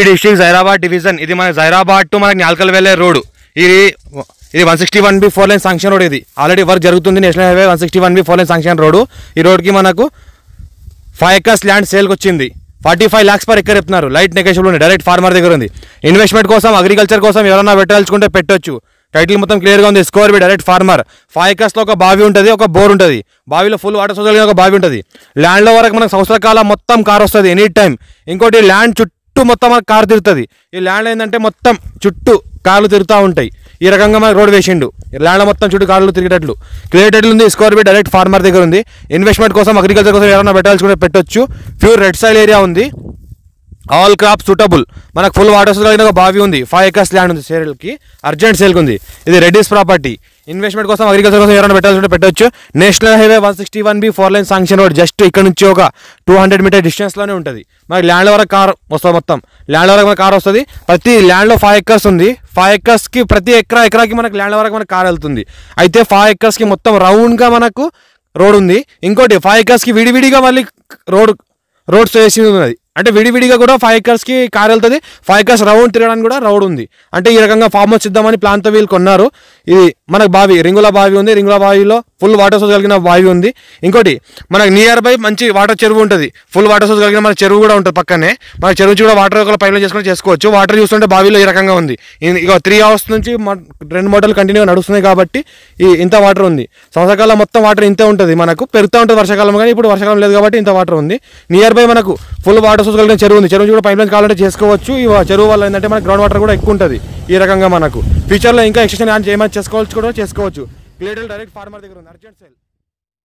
District Zaheerabad division. ఇది మన Zaheerabad to మనకి న్యాల్కల్ వెళ్ళే రోడ్. ఇది 161B 4 లైన్ శాంక్షన్ రోడ్. ఇది ఆల్రెడీ వర్క్ జరుగుతుంది. National highway 161B 4 line sanction road. ఈ రోడ్కి మనకు 5 acres ల్యాండ్ సేల్కి వచ్చింది. 45 lakhs per acre చెప్తున్నారు. లైట్ నెగోషియబుల్ ఉంది. డైరెక్ట్ ఫార్మర్ దగ్గర ఉంది. ఇన్వెస్ట్మెంట్ కోసం, అగ్రికల్చర్ కోసం ఎవరైనా పెట్టాల్చుకుంటే పెట్టొచ్చు. టైటిల్ మొత్తం క్లియర్గా ఉంది. Score B direct farmer. 5 acres ఒక బావి ఉంటుంది, ఒక బోర్ ఉంటుంది. బావిలో ఫుల్ వాటర్ సోర్స్ ఒక బావి ఉంటుంది. ల్యాండ్లో వరకు మనకు సంవత్సర కాలం మొత్తం కార్ వస్తుంది ఎనీ టైం. ఇంకోటి ల్యాండ్ చుట్టూ మొత్తం మనకు కారు తిరుగుతుంది. ఈ ల్యాండ్ ఏంటంటే మొత్తం చుట్టూ కార్లు తిరుగుతూ ఉంటాయి. ఈ రకంగా మనకు రోడ్ వేసిండు. ల్యాండ్ మొత్తం చుట్టూ కార్లు తిరిగేటట్లు క్లియర్ టైటిల్ ఉంది. స్కోర్ బి డైరెక్ట్ ఫార్మర్ దగ్గర ఉంది. ఇన్వెస్ట్మెంట్ కోసం, అగ్రికల్చర్ కోసం ఎవరైనా పెట్టాల్సుకుంటే పెట్టొచ్చు. ప్యూర్ రెడ్ సాయిల్ ఏరియా ఉంది. All crop suitable. మనకు ఫుల్ వాటర్ కలిగిన ఒక బావి ఉంది. 5 acres ల్యాండ్ ఉంది. సేల్కి అర్జెంట్ సేల్కి ఉంది. ఇది రెడ్డిస్ ప్రాపర్టీ. ఇన్వెస్ట్మెంట్ కోసం, అగ్రికల్చర్ కోసం ఎవరైనా పెట్టాల్సి పెట్టొచ్చు. National highway 161B 4 line sanction road. Just ఇక్కడ నుంచి ఒక 200 meter డిస్టెన్స్లోనే ఉంటుంది. మనకి ల్యాండ్ వరకు కార్ వస్తుంది. మొత్తం ల్యాండ్ వరకు మనకు కార్ వస్తుంది. ప్రతి ల్యాండ్లో 5 acres ఉంది. 5 acresకి ప్రతి ఎకరాకి మనకి ల్యాండ్ వరకు మనకు కార్ వెళ్తుంది. అయితే 5 acresకి మొత్తం రౌండ్గా మనకు రోడ్ ఉంది. ఇంకోటి 5 acresకి విడివిడిగా మళ్ళీ రోడ్స్ వేసి ఉన్నది. అంటే విడివిడిగా కూడా 5 acresకి కార్ వెళ్తుంది. 5 acres రౌండ్ తిరగడానికి కూడా రోడ్ ఉంది. అంటే ఈ రకంగా ఫామ్ హౌస్ ఇద్దామని ప్లాన్తో వీళ్ళు కొన్నారు. ఇది మనకు బావి, రింగుల బావి ఉంది. రింగుల బావిలో ఫుల్ వాటర్ సోర్స్ కలిగిన బావి ఉంది. ఇంకోటి మనకు నియర్ బై మంచి వాటర్ చెరువు ఉంటుంది. ఫుల్ వాటర్ సోర్స్ కలిగిన మన చెరువు కూడా ఉంటుంది పక్కనే. మన చెరువు నుంచి కూడా వాటర్ ఒక పైన చేసుకోవచ్చు. వాటర్ చూస్తుంటే బావిలో ఈ రకంగా ఉంది. ఇక 3 hours నుంచి 2 మోటార్లు కంటిన్యూగా నడుస్తున్నాయి కాబట్టి ఇంత వాటర్ ఉంది. సంవత్సరకాలం మొత్తం వాటర్ ఇంతే ఉంటుంది. మనకు పెరుగుతూ ఉంటుంది వర్షాకాలం, కానీ ఇప్పుడు వర్షాకాలం లేదు కాబట్టి ఇంత వాటర్ ఉంది. నియర్ బై మనకు ఫుల్ వాటర్ సోర్స్ కలిగిన చెరువు ఉంది. చెరువు కూడా పైప్ లైన్ కావాలంటే చేసుకోవచ్చు. ఈ చెరువు వల్ల ఏంటంటే మనకు గ్రౌండ్ వాటర్ కూడా ఎక్కువ ఉంటుంది. ఈ రకంగా మనకు ఫ్యూచర్లో ఇంకా ఎక్స్టెన్షన్ చేయమని చేసుకోవచ్చు. క్లియర్ డైరెక్ట్ ఫార్మర్ దగ్గర ఉంది. Urgent sale.